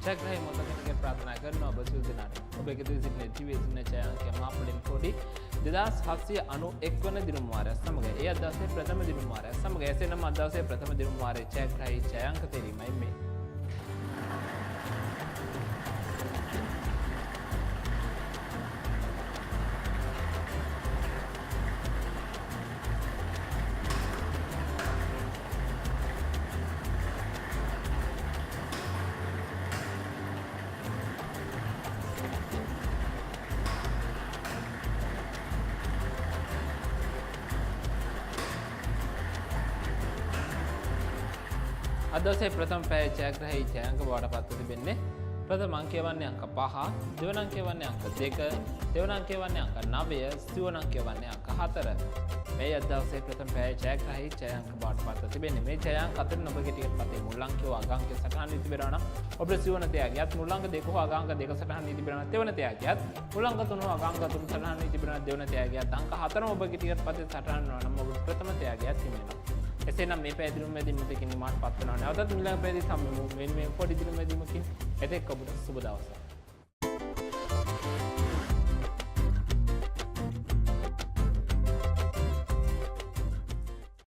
ජයග්‍රහී මොහොතකට ප්‍රාර්ථනා කරනවා ඔබ සියලු දෙනාට. ඔබ එකතු වී සිටින ජීවිත ජයංකය මාපලින් කොඩි 2791 වන දිනුම් වාරය සමග ඒ අදවසේ ප්‍රථම දිනුම් වාරය සමග එසේනම් අදවසේ ප්‍රථම දිනුම් වාරයේ ජයග්‍රහී ජයංක තේරීමයි මේ. අදවසේ ප්‍රථම පැය ජයග්‍රහී ජයංක බවට පත්ව තිබෙන්නේ ප්‍රථම අංකය වන්නේ අංක 5, දෙවන අංකය වන්නේ අංක 2, දෙවන අංකය වන්නේ අංක 9, සිවන අංකය වන්නේ අංක 4. මේ අදවසේ ප්‍රථම පැය ජයග්‍රහී ජයංක බවට පත්ව තිබෙන්නේ. මේ ජයංක අතරින් ඔබගේ ටිකට් පතේ මුල් අංකය හෝ අග අංකය සටහන් වී තිබෙනවා නම් ඔබට සිවන තෑගියත් මුල් අංක 2 හෝ අග අංක 2 සටහන් වී තිබෙනවා නම් දෙවන තෑගියත් මුල් අංක 3 හෝ අග අංක 3 සටහන් වී තිබෙනවා නම් දෙවන තෑගියත් අංක 4ම ඔබගේ ටිකට් පතේ සටහන් වෙනවා නම් ඔබට ප්‍රථම තෑගියත් හිමිවෙනවා. එසේනම් මේ පැහැදිලිවම මෙතකින් නිමාට පත් වෙනවා. නැවතත් ඊළඟ පැහැදිලි සම්මු මේ පොඩි දිනුම් වැදීමකින් එතෙක් ඔබට සුබ දවසක්.